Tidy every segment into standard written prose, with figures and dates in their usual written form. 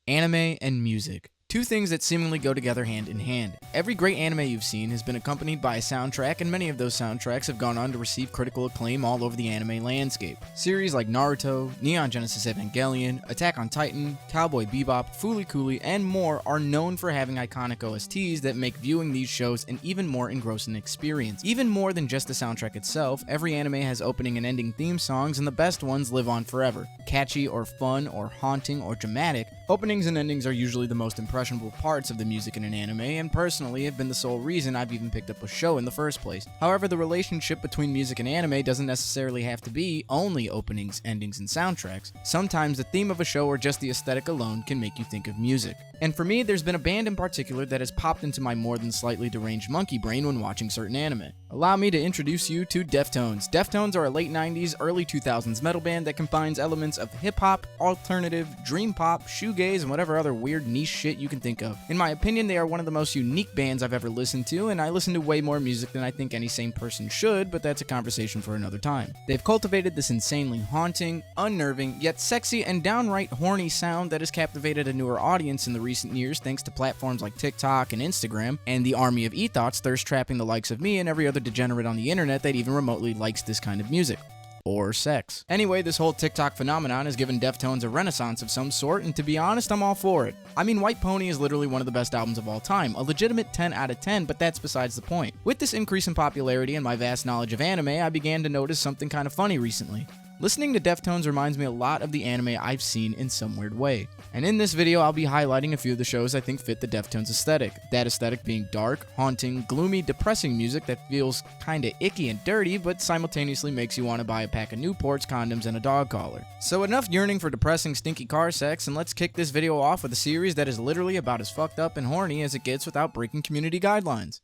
Anime and music. Two things that seemingly go together hand in hand. Every great anime you've seen has been accompanied by a soundtrack, and many of those soundtracks have gone on to receive critical acclaim all over the anime landscape. Series like Naruto, Neon Genesis Evangelion, Attack on Titan, Cowboy Bebop, Fooly Cooly, and more are known for having iconic OSTs that make viewing these shows an even more engrossing experience. Even more than just the soundtrack itself, every anime has opening and ending theme songs, and the best ones live on forever. Catchy or fun or haunting or dramatic, openings and endings are usually the most impressive parts of the music in an anime, and personally have been the sole reason I've even picked up a show in the first place. However, the relationship between music and anime doesn't necessarily have to be only openings, endings, and soundtracks. Sometimes the theme of a show or just the aesthetic alone can make you think of music. And for me, there's been a band in particular that has popped into my more than slightly deranged monkey brain when watching certain anime. Allow me to introduce you to Deftones. Deftones are a late 90s, early 2000s metal band that combines elements of hip-hop, alternative, dream pop, shoegaze, and whatever other weird niche shit you can think of. In my opinion, they are one of the most unique bands I've ever listened to, and I listen to way more music than I think any sane person should, but that's a conversation for another time. They've cultivated this insanely haunting, unnerving, yet sexy and downright horny sound that has captivated a newer audience in the recent years thanks to platforms like TikTok and Instagram, and the army of ethos thirst-trapping the likes of me and every other degenerate on the internet that even remotely likes this kind of music. Or sex. Anyway, this whole TikTok phenomenon has given Deftones a renaissance of some sort, and to be honest, I'm all for it. I mean, White Pony is literally one of the best albums of all time, a legitimate 10 out of 10, but that's besides the point. With this increase in popularity and my vast knowledge of anime, I began to notice something kind of funny recently. Listening to Deftones reminds me a lot of the anime I've seen in some weird way. And in this video, I'll be highlighting a few of the shows I think fit the Deftones aesthetic. That aesthetic being dark, haunting, gloomy, depressing music that feels kinda icky and dirty, but simultaneously makes you want to buy a pack of Newports, condoms, and a dog collar. So enough yearning for depressing, stinky car sex, and let's kick this video off with a series that is literally about as fucked up and horny as it gets without breaking community guidelines.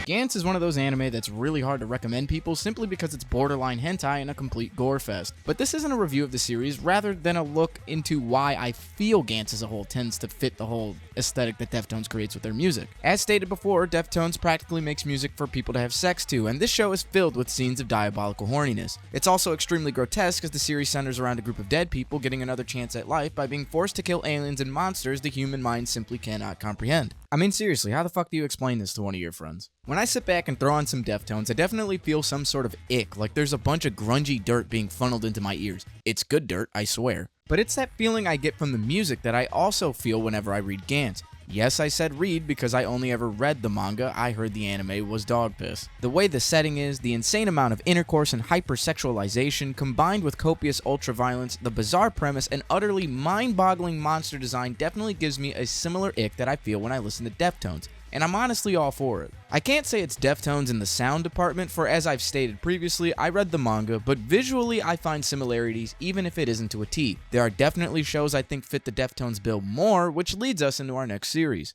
Gantz is one of those anime that's really hard to recommend people simply because it's borderline hentai and a complete gore fest. But this isn't a review of the series, rather than a look into why I feel Gantz as a whole tends to fit the whole aesthetic that Deftones creates with their music. As stated before, Deftones practically makes music for people to have sex to, and this show is filled with scenes of diabolical horniness. It's also extremely grotesque as the series centers around a group of dead people getting another chance at life by being forced to kill aliens and monsters the human mind simply cannot comprehend. I mean, seriously, how the fuck do you explain this to one of your friends? When I sit back and throw on some Deftones, I definitely feel some sort of ick, like there's a bunch of grungy dirt being funneled into my ears. It's good dirt, I swear. But it's that feeling I get from the music that I also feel whenever I read Gantz. Yes, I said read because I only ever read the manga. I heard the anime was dog piss. The way the setting is, the insane amount of intercourse and hypersexualization, combined with copious ultraviolence, the bizarre premise, and utterly mind-boggling monster design definitely gives me a similar ick that I feel when I listen to Deftones. And I'm honestly all for it. I can't say it's Deftones in the sound department, for as I've stated previously, I read the manga, but visually I find similarities even if it isn't to a T. There are definitely shows I think fit the Deftones bill more, which leads us into our next series.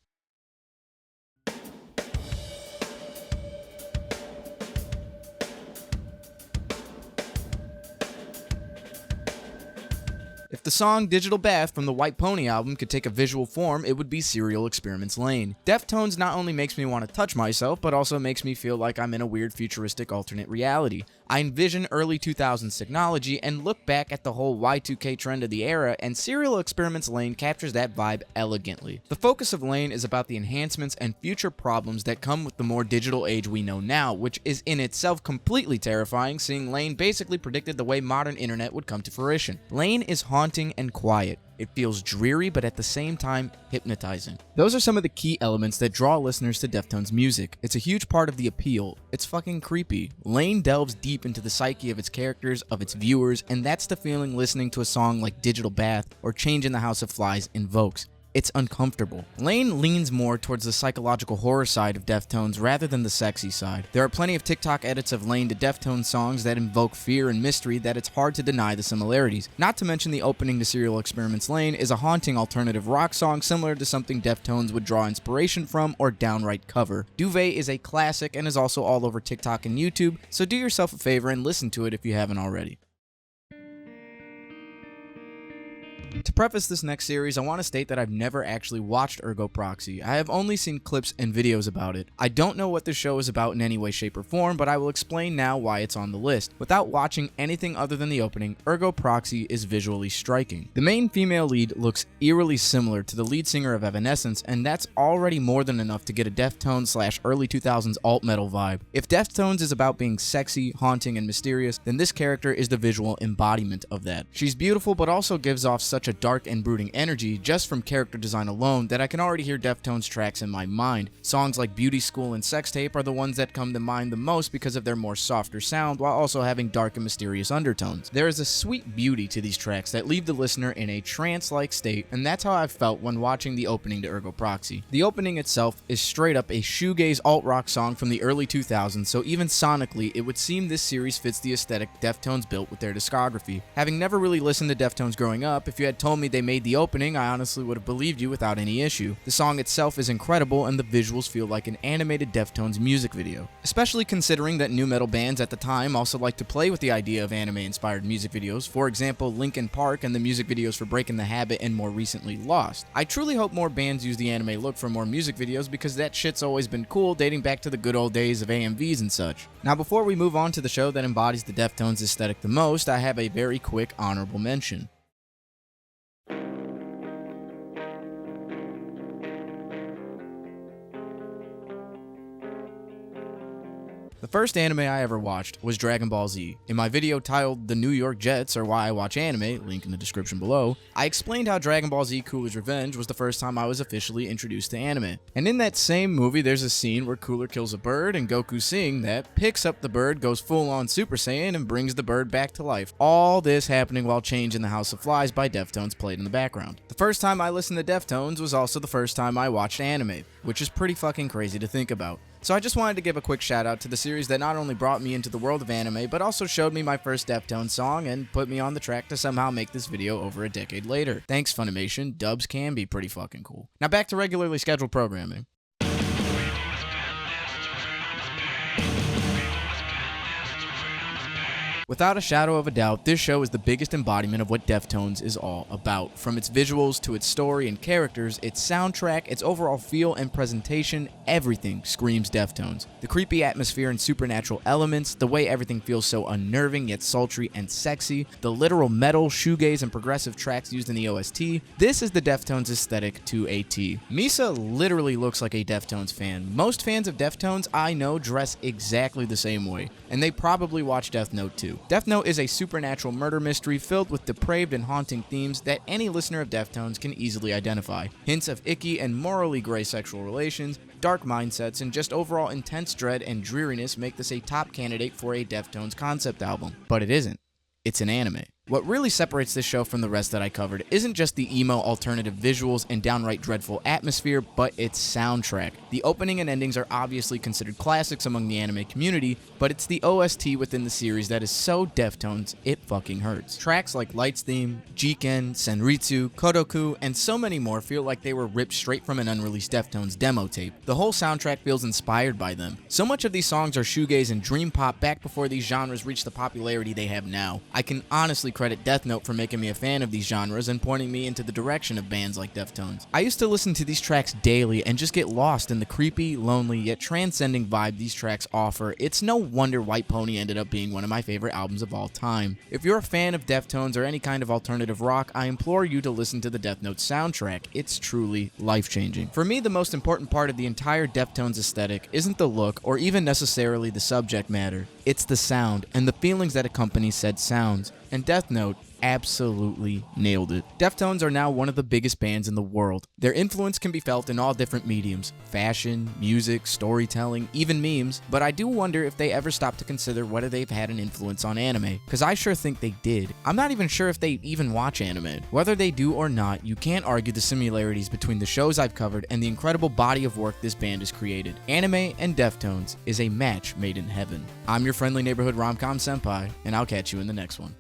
If the song Digital Bath from the White Pony album could take a visual form, it would be Serial Experiments Lane. Deftones not only makes me want to touch myself, but also makes me feel like I'm in a weird futuristic alternate reality. I envision early 2000s technology and look back at the whole Y2K trend of the era, and Serial Experiments Lane captures that vibe elegantly. The focus of Lane is about the enhancements and future problems that come with the more digital age we know now, which is in itself completely terrifying, seeing Lane basically predicted the way modern internet would come to fruition. Lane is haunting and quiet. It feels dreary, but at the same time, hypnotizing. Those are some of the key elements that draw listeners to Deftones' music. It's a huge part of the appeal. It's fucking creepy. Lane delves deep into the psyche of its characters, of its viewers, and that's the feeling listening to a song like Digital Bath or Change in the House of Flies invokes. It's uncomfortable. Lane leans more towards the psychological horror side of Deftones rather than the sexy side. There are plenty of TikTok edits of Lane to Deftones songs that invoke fear and mystery that it's hard to deny the similarities. Not to mention the opening to Serial Experiments Lane is a haunting alternative rock song similar to something Deftones would draw inspiration from or downright cover. Duvet is a classic and is also all over TikTok and YouTube, so do yourself a favor and listen to it if you haven't already. To preface this next series, I want to state that I've never actually watched Ergo Proxy. I have only seen clips and videos about it. I don't know what the show is about in any way, shape, or form, but I will explain now why it's on the list. Without watching anything other than the opening, Ergo Proxy is visually striking. The main female lead looks eerily similar to the lead singer of Evanescence, and that's already more than enough to get a Deftones / early 2000s alt metal vibe. If Deftones is about being sexy, haunting, and mysterious, then this character is the visual embodiment of that. She's beautiful, but also gives off such a dark and brooding energy just from character design alone that I can already hear Deftones tracks in my mind. Songs like Beauty School and Sex Tape are the ones that come to mind the most because of their more softer sound while also having dark and mysterious undertones. There is a sweet beauty to these tracks that leave the listener in a trance-like state, and that's how I felt when watching the opening to Ergo Proxy. The opening itself is straight up a shoegaze alt-rock song from the early 2000s, so even sonically it would seem this series fits the aesthetic Deftones built with their discography. Having never really listened to Deftones growing up, if you had told me they made the opening, I honestly would have believed you without any issue. The song itself is incredible and the visuals feel like an animated Deftones music video. Especially considering that nu metal bands at the time also like to play with the idea of anime-inspired music videos, for example Linkin Park and the music videos for Breaking the Habit and more recently Lost. I truly hope more bands use the anime look for more music videos because that shit's always been cool dating back to the good old days of AMVs and such. Now before we move on to the show that embodies the Deftones aesthetic the most, I have a very quick honorable mention. The first anime I ever watched was Dragon Ball Z. In my video titled The New York Jets or Why I Watch Anime, link in the description below, I explained how Dragon Ball Z Cooler's Revenge was the first time I was officially introduced to anime. And in that same movie there's a scene where Cooler kills a bird and Goku seeing that, picks up the bird, goes full on Super Saiyan and brings the bird back to life. All this happening while Change in the House of Flies by Deftones played in the background. The first time I listened to Deftones was also the first time I watched anime, which is pretty fucking crazy to think about. So I just wanted to give a quick shout out to the series that not only brought me into the world of anime, but also showed me my first Deftones song and put me on the track to somehow make this video over a decade later. Thanks Funimation, dubs can be pretty fucking cool. Now back to regularly scheduled programming. Without a shadow of a doubt, this show is the biggest embodiment of what Deftones is all about. From its visuals to its story and characters, its soundtrack, its overall feel and presentation, everything screams Deftones. The creepy atmosphere and supernatural elements, the way everything feels so unnerving yet sultry and sexy, the literal metal, shoegaze, and progressive tracks used in the OST, this is the Deftones aesthetic to a T. Misa literally looks like a Deftones fan. Most fans of Deftones I know dress exactly the same way, and they probably watch Death Note too. Death Note is a supernatural murder mystery filled with depraved and haunting themes that any listener of Deftones can easily identify. Hints of icky and morally gray sexual relations, dark mindsets, and just overall intense dread and dreariness make this a top candidate for a Deftones concept album. But it isn't. It's an anime. What really separates this show from the rest that I covered isn't just the emo alternative visuals and downright dreadful atmosphere, but its soundtrack. The opening and endings are obviously considered classics among the anime community, but it's the OST within the series that is so Deftones, it fucking hurts. Tracks like Light's Theme, Jiken, Senritsu, Kodoku, and so many more feel like they were ripped straight from an unreleased Deftones demo tape. The whole soundtrack feels inspired by them. So much of these songs are shoegaze and dream pop back before these genres reached the popularity they have now. I can honestly credit Death Note for making me a fan of these genres and pointing me into the direction of bands like Deftones. I used to listen to these tracks daily and just get lost in the creepy, lonely, yet transcending vibe these tracks offer. It's no wonder White Pony ended up being one of my favorite albums of all time. If you're a fan of Deftones or any kind of alternative rock, I implore you to listen to the Death Note soundtrack. It's truly life-changing. For me, the most important part of the entire Deftones aesthetic isn't the look or even necessarily the subject matter. It's the sound and the feelings that accompany said sounds. And Death Note absolutely nailed it. Deftones are now one of the biggest bands in the world. Their influence can be felt in all different mediums: fashion, music, storytelling, even memes, but I do wonder if they ever stop to consider whether they've had an influence on anime, because I sure think they did. I'm not even sure if they even watch anime. Whether they do or not, you can't argue the similarities between the shows I've covered and the incredible body of work this band has created. Anime and Deftones is a match made in heaven. I'm your friendly neighborhood rom-com senpai, and I'll catch you in the next one.